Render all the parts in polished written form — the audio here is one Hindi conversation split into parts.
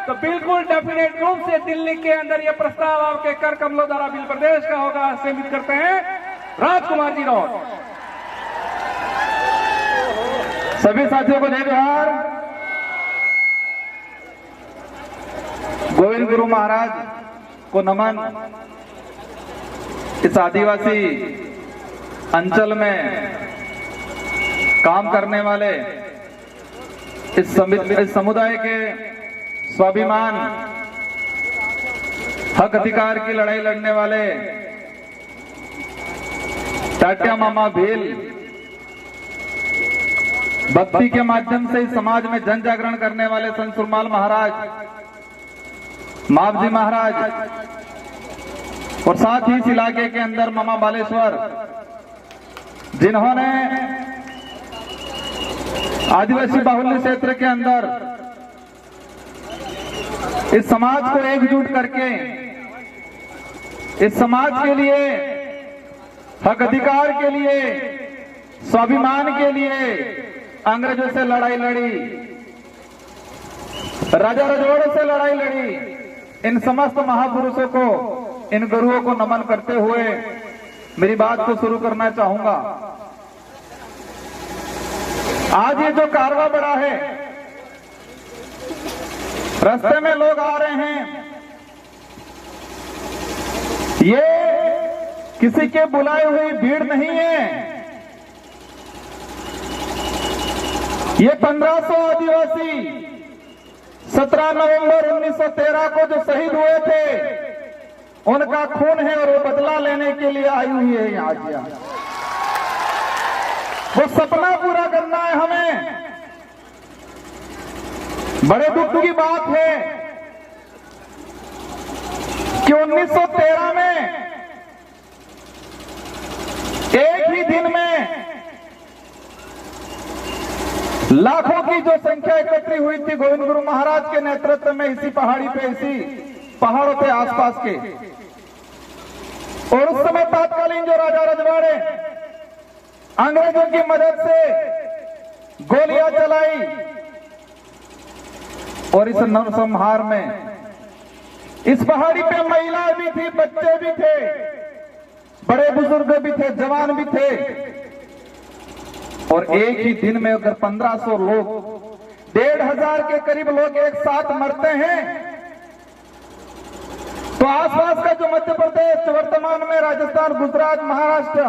तो बिल्कुल डेफिनेट रूप से दिल्ली के अंदर यह प्रस्ताव आपके कर कमलों द्वारा बिल प्रदेश का होगा। सीमित करते हैं राजकुमार जी राउत। सभी साथियों को जय जोहार। गोविंद गुरु महाराज को नमन। इस आदिवासी अंचल में काम करने वाले इस समुदाय के स्वाभिमान हक अधिकार की लड़ाई लड़ने वाले टाटिया मामा भील भक्ति के माध्यम से इस समाज में जन जागरण करने वाले संत सुरमाल महाराज, मावजी महाराज और साथ ही इस इलाके के अंदर मामा बालेश्वर, जिन्होंने आदिवासी बाहुल्य क्षेत्र के अंदर इस समाज को एकजुट करके इस समाज के लिए, हक अधिकार के लिए, स्वाभिमान के लिए अंग्रेजों से लड़ाई लड़ी, राजा रजवाड़ों से लड़ाई लड़ी। इन समस्त महापुरुषों को, इन गुरुओं को नमन करते हुए मेरी बात को शुरू करना चाहूंगा। आज ये जो कारवां बढ़ा है, रास्ते में लोग आ रहे हैं, ये किसी के बुलाए हुई भीड़ नहीं है। ये 1500 आदिवासी 17 नवंबर 1913 को जो शहीद हुए थे, उनका खून है और वो बदला लेने के लिए आई हुई है यहाँ। वो सपना पूरा करना है हमें। बड़े दुख की बात है कि 1913 में एक ही दिन में लाखों की जो संख्या इकट्ठी हुई थी गोविंद गुरु महाराज के नेतृत्व में, इसी पहाड़ी पे, इसी पहाड़ों के आसपास के। और उस समय तत्कालीन जो राजा रजवाड़े अंग्रेजों की मदद से गोलियां चलाई और इस नरसंहार में इस पहाड़ी पे महिलाएं भी थी, बच्चे भी थे, बड़े बुजुर्ग भी थे, जवान भी थे। और एक ही दिन में अगर 1500 लोग, 1500 के करीब लोग एक साथ मरते हैं, तो आसपास का जो मध्य प्रदेश, वर्तमान में राजस्थान, गुजरात, महाराष्ट्र,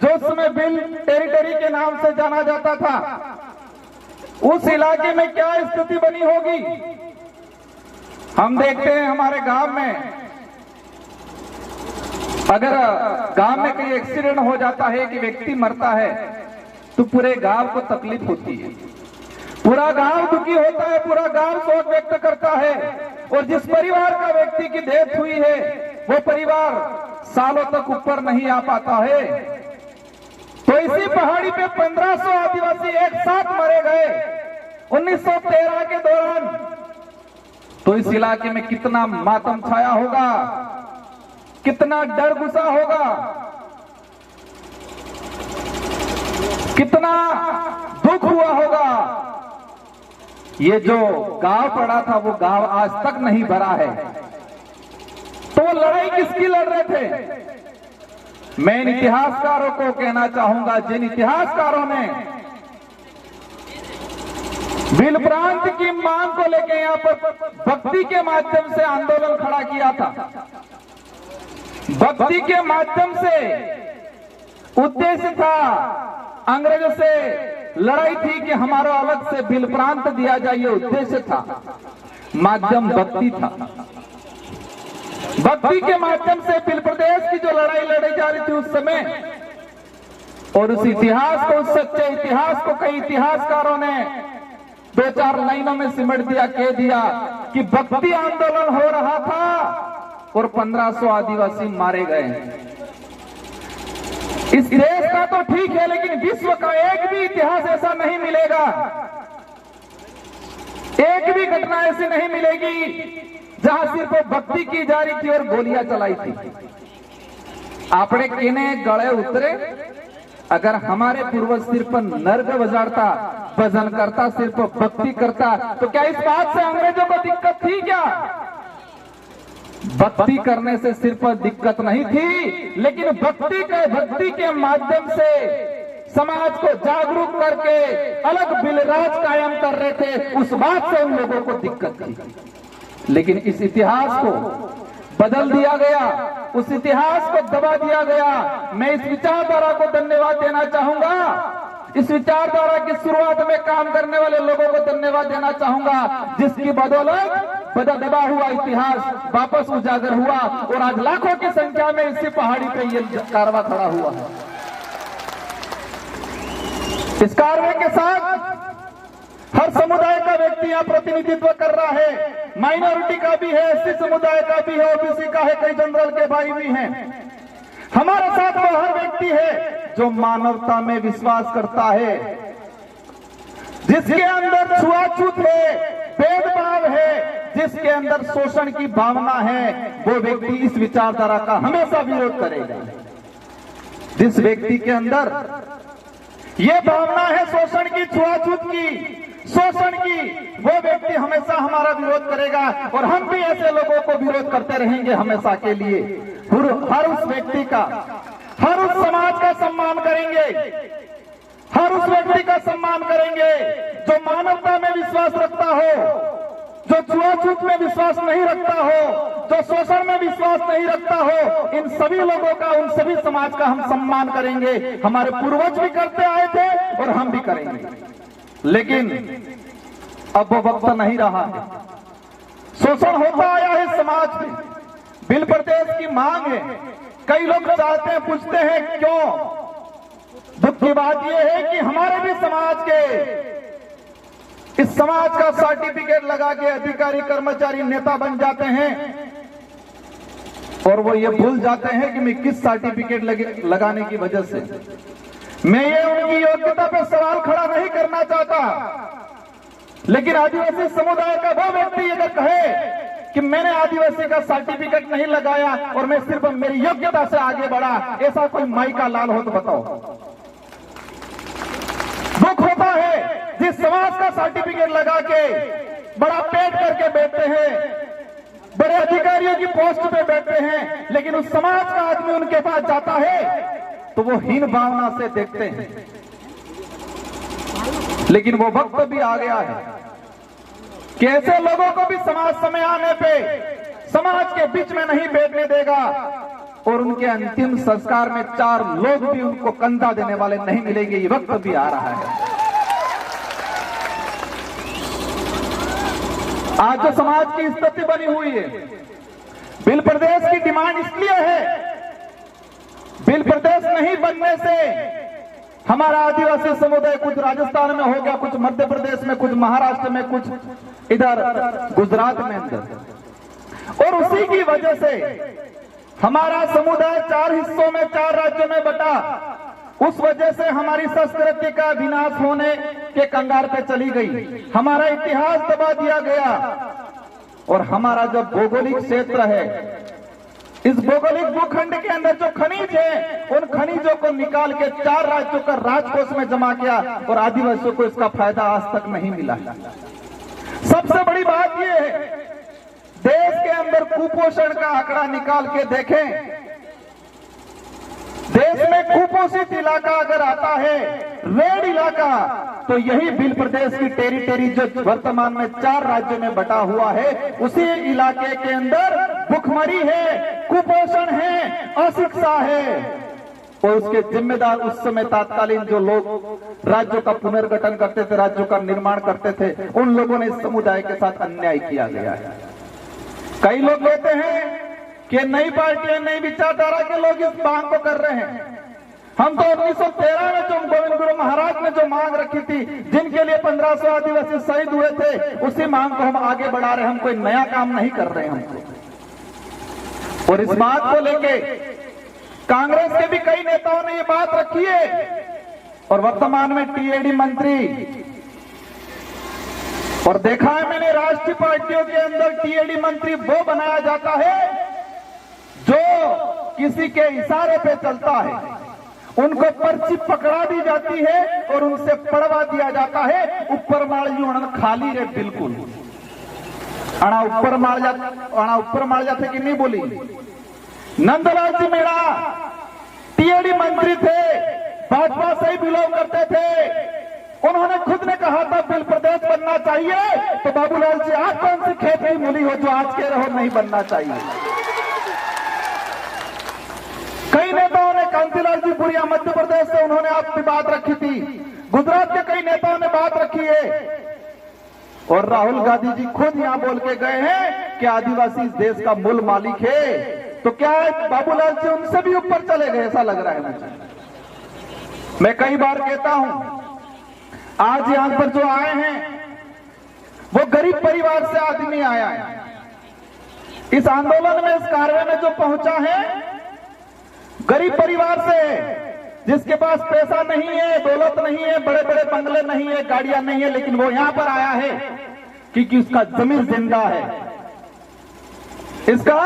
जो उस समय बिल टेरिटरी के नाम से जाना जाता था, उस इलाके में क्या स्थिति बनी होगी। हम देखते हैं हमारे गांव में, अगर गांव में कहीं एक्सीडेंट हो जाता है, कि व्यक्ति मरता है, तो पूरे गांव को तकलीफ होती है, पूरा गांव दुखी होता है, पूरा गांव शोक व्यक्त करता है। और जिस परिवार का व्यक्ति की डेथ हुई है, वो परिवार सालों तक ऊपर नहीं आ पाता है। तो इसी पहाड़ी पे 1500 आदिवासी एक साथ मारे गए 1913 के दौरान। तो इस इलाके में कितना मातम छाया होगा, कितना डर घुसा होगा, कितना दुख हुआ होगा। ये जो गांव पड़ा था, वो गांव आज तक नहीं भरा है। तो वो लड़ाई किसकी लड़ रहे थे? मैं इन इतिहासकारों को कहना चाहूंगा, जिन इतिहासकारों ने भील प्रांत की मांग को लेकर यहां पर भक्ति के माध्यम से आंदोलन खड़ा किया था। भक्ति के माध्यम से उद्देश्य था, अंग्रेजों से लड़ाई थी कि हमारा अलग से भील प्रांत दिया जाए, ये उद्देश्य था, माध्यम भक्ति था। भक्ति के माध्यम से भील प्रदेश की जो लड़ाई लड़ी जा रही थी उस समय, और उस इतिहास को, उस सच्चे इतिहास को कई इतिहासकारों ने 2-4 लाइनों में सिमट दिया, कह दिया कि भक्ति आंदोलन हो रहा था और 1500 आदिवासी मारे गए। इस देश का तो ठीक है, लेकिन विश्व का एक भी इतिहास ऐसा नहीं मिलेगा, एक भी घटना ऐसी नहीं मिलेगी जहां सिर्फ भक्ति की जा रही थी और गोलियां चलाई थी। आपने कहने गले उतरे, अगर हमारे पूर्वज सिर्फ नर्ग बजाता, भजन करता, सिर्फ भक्ति करता, तो क्या इस बात से अंग्रेजों को दिक्कत थी? क्या? भक्ति करने से सिर पर दिक्कत नहीं थी, लेकिन भक्ति के माध्यम से समाज को जागरूक करके अलग बिलराज कायम कर रहे थे, उस बात से उन लोगों को दिक्कत थी। लेकिन इस इतिहास को बदल दिया गया, उस इतिहास को दबा दिया गया। मैं इस विचारधारा को धन्यवाद देना चाहूंगा, इस विचारधारा की शुरुआत में काम करने वाले लोगों को धन्यवाद देना चाहूंगा, जिसकी बदौलत दबा हुआ इतिहास वापस उजागर हुआ और आज लाखों की संख्या में इसी पहाड़ी पे ये कारवां खड़ा हुआ है। इस कारवां के साथ हर समुदाय का व्यक्ति यहां प्रतिनिधित्व कर रहा है, माइनॉरिटी का भी है, एससी समुदाय का भी है, ओबीसी का है, कई जनरल के भाई भी हैं। हमारे साथ वो हर व्यक्ति है जो मानवता में विश्वास करता है, जिसके अंदर छुआछूत है, भेदभाव है, जिसके अंदर शोषण की भावना है, वो व्यक्ति इस विचारधारा का हमेशा विरोध करेगा। जिस व्यक्ति के अंदर ये भावना है शोषण की, छुआछूत की, शोषण की, वो व्यक्ति हमेशा हमारा विरोध करेगा और हम भी ऐसे लोगों को विरोध करते रहेंगे हमेशा के लिए। हर उस व्यक्ति का, हर उस समाज का सम्मान करेंगे, हर उस व्यक्ति का सम्मान करेंगे जो मानवता में विश्वास रखता हो, जो छुआछूत में विश्वास नहीं रखता हो, जो शोषण में विश्वास नहीं रखता हो। इन सभी लोगों का, उन सभी समाज का हम सम्मान करेंगे। हमारे पूर्वज भी करते आए थे और हम भी करेंगे, लेकिन अब वो वक्त नहीं रहा है। शोषण होता आया है समाज में, बिल प्रदेश की मांग है, कई लोग चाहते हैं, पूछते हैं क्यों। दुख की बात यह है कि हमारे भी समाज के, इस समाज का सर्टिफिकेट लगा के अधिकारी, कर्मचारी, नेता बन जाते हैं और वो ये भूल जाते हैं कि मैं किस सर्टिफिकेट लगाने की वजह से। मैं ये उनकी योग्यता पे सवाल खड़ा नहीं करना चाहता, लेकिन आदिवासी समुदाय का वो व्यक्ति अगर कहे कि मैंने आदिवासी का सर्टिफिकेट नहीं लगाया और मैं सिर्फ मेरी योग्यता से आगे बढ़ा, ऐसा कोई माई का लाल हो तो बताओ। दुख होता है जिस समाज का सर्टिफिकेट लगा के बड़ा पेट करके बैठते हैं, बड़े अधिकारियों की पोस्ट पे बैठते हैं, लेकिन उस समाज का आदमी उनके पास जाता है तो वो हीन भावना से देखते हैं। लेकिन वो वक्त भी आ गया है कि ऐसे लोगों को भी समाज समय आने पे समाज के बीच में नहीं बैठने देगा और उनके अंतिम संस्कार में 4 लोग भी उनको कंधा देने वाले नहीं मिलेंगे। ये वक्त भी आ रहा है। आज जो समाज की स्थिति बनी हुई है, बिल प्रदेश की डिमांड इसलिए है, बिल प्रदेश नहीं बनने से हमारा आदिवासी समुदाय कुछ राजस्थान में हो गया, कुछ मध्य प्रदेश में, कुछ महाराष्ट्र में, कुछ इधर गुजरात में अंदर, और उसी की वजह से हमारा समुदाय 4 हिस्सों में, 4 राज्यों में बटा। उस वजह से हमारी संस्कृति का विनाश होने के कंगार पे चली गई, हमारा इतिहास दबा दिया गया और हमारा जो भौगोलिक क्षेत्र है, इस भौगोलिक भूखंड के अंदर जो खनिज है, उन खनिजों को निकाल के 4 राज्यों का राजकोष में जमा किया और आदिवासियों को इसका फायदा आज तक नहीं मिला। सबसे बड़ी बात यह है, देश के अंदर कुपोषण का आंकड़ा निकाल के देखें, देश में कुपोषित इलाका अगर आता है, रेड इलाका, तो यही बिल प्रदेश की टेरिटरी जो वर्तमान में 4 राज्यों में बटा हुआ है, उसी इलाके के अंदर भुखमरी है, कुपोषण है, अशिक्षा है। और उसके जिम्मेदार उस समय तत्कालीन जो लोग राज्यों का पुनर्गठन करते थे, राज्यों का निर्माण करते थे, उन लोगों ने इस समुदाय के साथ अन्याय किया गया है। कई लोग कहते हैं कि नई पार्टियां, नई विचारधारा के लोग इस मांग को कर रहे हैं। हम तो 1913 में जो गोविंद गुरु महाराज ने जो मांग रखी थी, जिनके लिए 1500 आदिवासी शहीद हुए थे, उसी मांग को हम आगे बढ़ा रहे हैं। हम कोई नया काम नहीं कर रहे हैं। और इस बात को लेके कांग्रेस के भी कई नेताओं ने ये बात रखी है और वर्तमान में टीएडी मंत्री, और देखा है मैंने राष्ट्रीय पार्टियों के अंदर टीएडी मंत्री वो बनाया जाता है जो किसी के इशारे पे चलता है, उनको पर्ची पकड़ा दी जाती है और उनसे पढ़वा दिया जाता है, ऊपर माड़ी उड़न खाली रे बिल्कुल। आना ऊपर मार जाते कि नहीं बोली। नंदलाल जी मीणा टीएडी मंत्री थे, भाजपा से ही बिलोंग करते थे। उन्होंने खुद ने कहा था बिल प्रदेश बनना चाहिए, तो बाबूलाल जी आज कौन सी खेत की मूली हो जो आज कह रहे हो नहीं बनना चाहिए। कई नेताओं ने, कांतिलाल जी भूरिया मध्य प्रदेश से, उन्होंने आपकी बात रखी थी। गुजरात के कई नेताओं ने बात रखी है, और राहुल गांधी जी खुद यहां बोल के गए हैं कि आदिवासी इस देश का मूल मालिक है। तो क्या है, बाबूलाल जी उनसे भी ऊपर चले गए, ऐसा लग रहा है मुझे। मैं कई बार कहता हूं, आज यहां पर जो आए हैं वो गरीब परिवार से आदमी आया है। इस आंदोलन में, इस कार्य में जो पहुंचा है गरीब परिवार से, जिसके पास पैसा नहीं है, दौलत नहीं है, बड़े बड़े बंगले नहीं है, गाड़ियां नहीं है, लेकिन वो यहां पर आया है क्योंकि उसका जमीर जिंदा है। इसका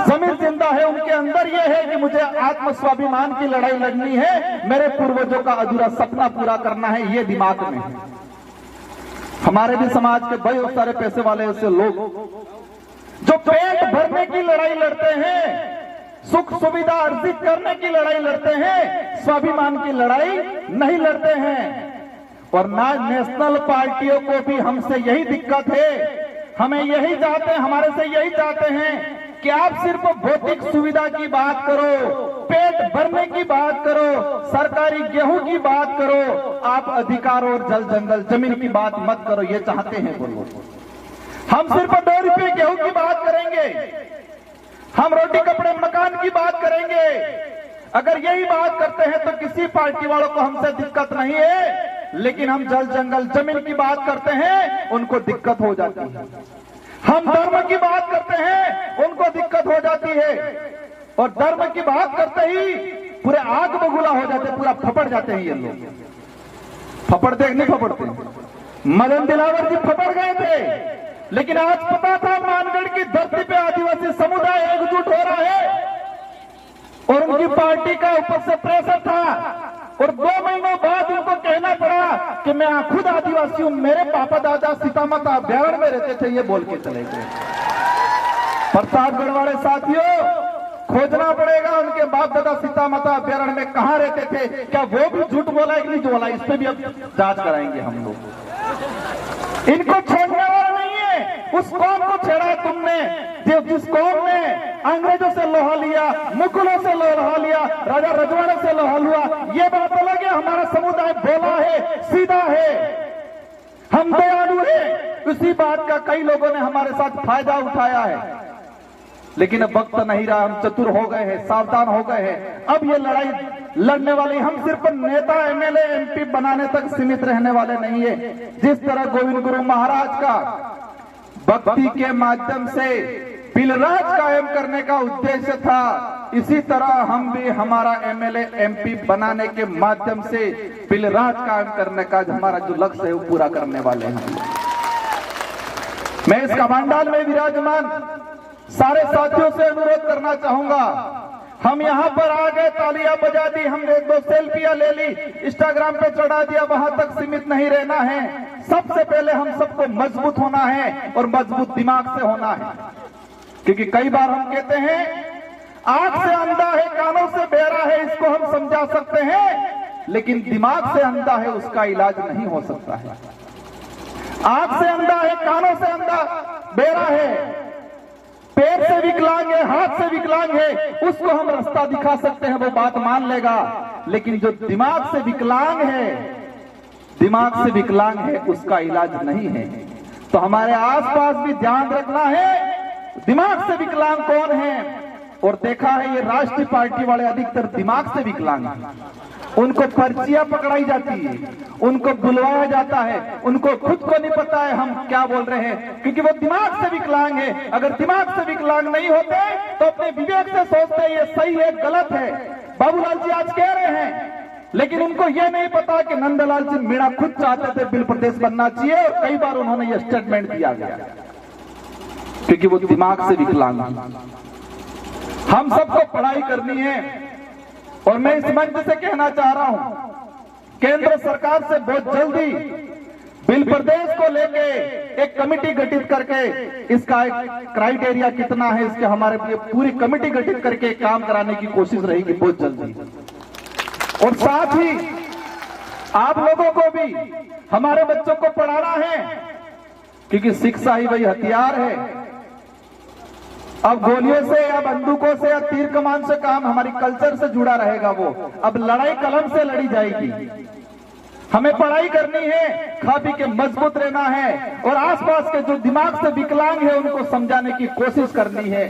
जमीर जिंदा है, उनके अंदर यह है कि मुझे आत्म स्वाभिमान की लड़ाई लड़नी है, मेरे पूर्वजों का अधूरा सपना पूरा करना है, ये दिमाग में है। हमारे भी समाज के बहुत सारे पैसे वाले ऐसे लोग जो पेट भरने की लड़ाई लड़ते हैं, सुख सुविधा अर्जित करने की लड़ाई लड़ते हैं, स्वाभिमान की लड़ाई नहीं लड़ते हैं। और ना नेशनल पार्टियों को भी हमसे यही दिक्कत है, हमें यही चाहते हैं, हमारे से यही चाहते हैं कि आप सिर्फ भौतिक सुविधा की बात करो, पेट भरने की बात करो, सरकारी गेहूं की बात करो, आप अधिकार और जल जंगल जमीन की बात मत करो, ये चाहते हैं वो लोग। हम सिर्फ 2 रुपये गेहूं की बात करेंगे, हम रोटी कपड़े मकान की बात करेंगे। अगर यही बात करते हैं तो किसी पार्टी वालों को हमसे दिक्कत नहीं है, लेकिन हम जल जंगल जमीन की बात करते हैं उनको दिक्कत हो जाती है। हम धर्म की बात करते हैं उनको दिक्कत हो जाती है, और धर्म की बात करते ही पूरे आग बबूला हो जाते, पूरा फपड़ जाते हैं ये लोग। फपड़ते नहीं फपड़ते, मदन दिलावर जी फपड़ गए थे, लेकिन आज पता था मानगढ़ की धरती पे आदिवासी समुदाय एकजुट हो रहा है, और उनकी पार्टी का ऊपर से प्रेशर था, और 2 महीनों बाद उनको कहना पड़ा कि मैं खुद आदिवासी हूं, मेरे पापा दादा सीतामाता अभ्यारण्य में रहते थे, ये बोल के चले गए। प्रतापगढ़ वाले साथियों, खोजना पड़ेगा उनके बाप दादा सीतामाता अभ्यारण्य में कहां रहते थे, क्या वो भी झूठ बोला है कि नहीं बोला, इस पे भी अब जांच कराएंगे हम लोग। इनको छोड़ने वाला नहीं है। उस कौम को छेड़ा तुमने, जिस कौम ने अंग्रेजों से लोहा लिया, मुगलों से लोहा लिया, राजा रजवाड़े से लोहा लिया, ये बात अलग है। हमारा समुदाय भोला है, सीधा है, हम दयालु हैं। उसी बात का कई लोगों ने हमारे साथ फायदा उठाया है, लेकिन अब वक्त नहीं रहा, हम चतुर हो गए हैं, सावधान हो गए हैं। अब ये लड़ाई लड़ने वाली हम सिर्फ नेता एमएलए एमपी बनाने तक सीमित रहने वाले नहीं है। जिस तरह गोविंद गुरु महाराज का भक्ति के माध्यम से बिलराज कायम करने का उद्देश्य था, इसी तरह हम भी हमारा एमएलए एमपी बनाने के माध्यम से बिलराज कायम करने का हमारा जो लक्ष्य है वो पूरा करने वाले हैं। मैं इस कमांडाल में विराजमान सारे साथियों से अनुरोध करना चाहूंगा, हम यहां पर आ गए, तालियां बजा दी, हमने 1-2 सेल्फियां ले ली, इंस्टाग्राम पे चढ़ा दिया, वहां तक सीमित नहीं रहना है। सबसे पहले हम सबको मजबूत होना है, और मजबूत दिमाग से होना है। क्योंकि कई बार हम कहते हैं आंख से अंधा है, कानों से बहरा है, इसको हम समझा सकते हैं, लेकिन दिमाग से अंधा है, उसका इलाज नहीं हो सकता है। आंख से अंधा है, कानों से अंधा बहरा है, पैर से विकलांग है, हाथ से विकलांग है, उसको हम रास्ता दिखा सकते हैं, वो बात मान लेगा। लेकिन जो दिमाग से विकलांग है, उसका इलाज नहीं है। तो हमारे आसपास भी ध्यान रखना है, दिमाग से विकलांग कौन है। और देखा है ये राष्ट्रीय पार्टी वाले अधिकतर दिमाग से विकलांग हैं। उनको पर्चियां पकड़ाई जाती है, उनको बुलवाया जाता है, उनको खुद को नहीं पता है हम क्या बोल रहे हैं, क्योंकि वो दिमाग से विकलांग है। अगर दिमाग से विकलांग नहीं होते तो अपने विवेक से सोचते ये सही है गलत है। बाबूलाल जी आज कह रहे हैं, लेकिन उनको ये नहीं पता कि नंदलाल जी मीणा खुद चाहते थे बिल प्रदेश बनना चाहिए, और कई बार उन्होंने ये स्टेटमेंट दिया गया, क्योंकि वो दिमाग से विकलांग। हम सबको पढ़ाई करनी है, और मैं इस मंच से कहना चाह रहा हूं, केंद्र सरकार से बहुत जल्दी बिल प्रदेश को लेके एक कमेटी गठित करके इसका एक क्राइटेरिया कितना है, इसके हमारे लिए पूरी कमेटी गठित करके काम कराने की कोशिश रहेगी बहुत जल्दी। और साथ ही आप लोगों को भी हमारे बच्चों को पढ़ाना है, क्योंकि शिक्षा ही वही हथियार है। अब गोलियों से या बंदूकों से या तीर कमान से काम हमारी कल्चर से जुड़ा रहेगा। वो अब लड़ाई कलम से लड़ी जाएगी। हमें पढ़ाई करनी है, खा पी के मजबूत रहना है और आसपास के जो दिमाग से विकलांग है उनको समझाने की कोशिश करनी है।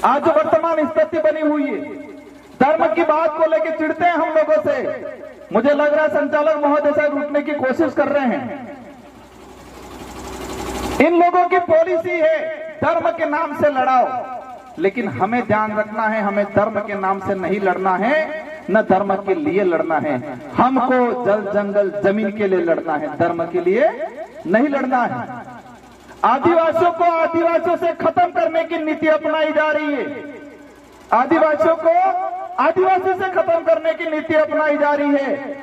आज जो वर्तमान स्थिति बनी हुई है, धर्म की बात को लेकर चिढ़ते हैं हम लोगों से। मुझे लग रहा है संचालक महोदय साहब रूठने की कोशिश कर रहे हैं। इन लोगों की पॉलिसी है धर्म के नाम से लड़ाओ, लेकिन हमें ध्यान रखना है, हमें धर्म के नाम से नहीं लड़ना है, न धर्म के लिए लड़ना है। हमको जल जंगल जमीन के लिए लड़ना है, धर्म के लिए नहीं लड़ना है। आदिवासियों को आदिवासियों से खत्म करने की नीति अपनाई जा रही है। आदिवासियों को आदिवासी से खत्म करने की नीति अपनाई जा रही है।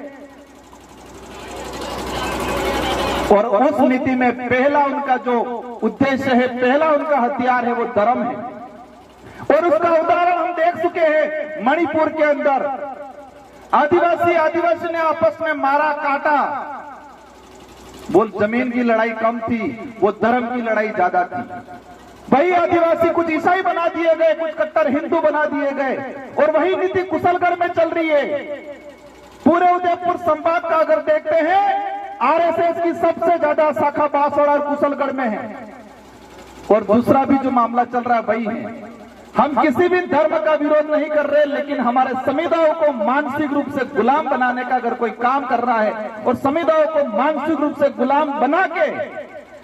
और उस नीति में पहला उनका जो उद्देश्य है, पहला उनका हथियार है, वो धर्म है। और उसका उदाहरण हम देख चुके हैं मणिपुर के अंदर। आदिवासी ने आपस में मारा काटा। वो जमीन की लड़ाई कम थी, वो धर्म की लड़ाई ज्यादा थी। वही आदिवासी कुछ ईसाई बना दिए गए, कुछ कट्टर हिंदू बना दिए गए। और वही नीति कुशलगढ़ में चल रही है। पूरे उदयपुर संभाग का अगर देखते हैं, आरएसएस की सबसे ज्यादा शाखा बांसवाड़ा और कुशलगढ़ में है। और दूसरा भी जो मामला चल रहा है वही है। हम किसी भी धर्म का विरोध नहीं कर रहे, लेकिन हमारे समुदायों को मानसिक रूप से गुलाम बनाने का अगर कोई काम कर रहा है और समुदायों को मानसिक रूप से गुलाम बना के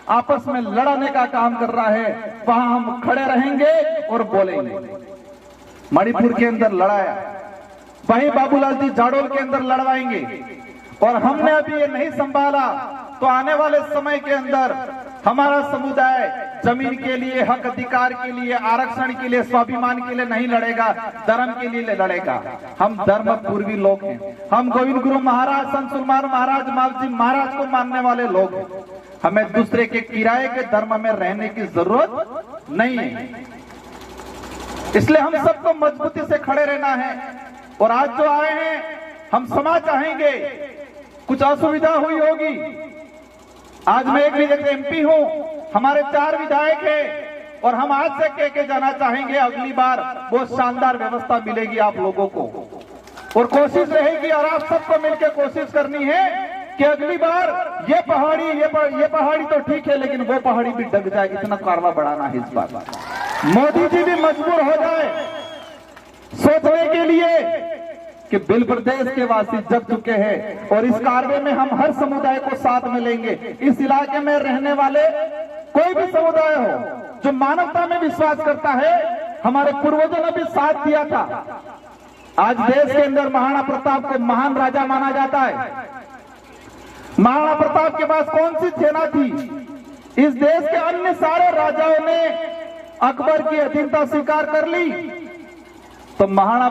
आपस में लड़ाने का काम कर रहा है, वहां हम खड़े रहेंगे और बोलेंगे। मणिपुर के अंदर लड़ाया, वहीं बाबूलाल जी जाडोल के अंदर लड़वाएंगे। और हमने अभी ये नहीं संभाला तो आने वाले समय के अंदर हमारा समुदाय जमीन के लिए, हक अधिकार के लिए, आरक्षण के लिए, स्वाभिमान के लिए नहीं लड़ेगा, धर्म के लिए लड़ेगा। हम धर्म पूर्वी लोग हैं। हम गोविंद गुरु महाराज, संत सुरमार महाराज, मावजी महाराज को मानने वाले लोग हैं। हमें दूसरे के किराए के धर्म में रहने की जरूरत नहीं है। इसलिए हम सबको मजबूती से खड़े रहना है। और आज जो आए हैं, हम क्षमा चाहेंगे, कुछ असुविधा हुई होगी। आज मैं एक विधायक एमपी हूं, हमारे 4 विधायक हैं और हम आज से कह के जाना चाहेंगे, अगली बार बहुत शानदार व्यवस्था मिलेगी आप लोगों को। और कोशिश रहेगी और आप सबको मिलकर कोशिश करनी है कि अगली बार ये पहाड़ी तो ठीक है, लेकिन वो पहाड़ी भी डग जाए, इतना कारवा बढ़ाना है इस बार। मोदी जी भी मजबूर हो जाए सोचने के लिए कि बिल प्रदेश के वासी जग चुके हैं और इस कार्य में हम हर समुदाय को साथ में लेंगे। इस इलाके में रहने वाले कोई भी समुदाय हो जो मानवता में विश्वास करता है, हमारे पूर्वजों ने भी साथ दिया था। आज देश के अंदर महाराणा प्रताप को महान राजा माना जाता है। महाराणा प्रताप के पास कौन सी सेना थी? इस देश के अन्य सारे राजाओं ने अकबर की अधीनता स्वीकार कर ली, तो महाराणा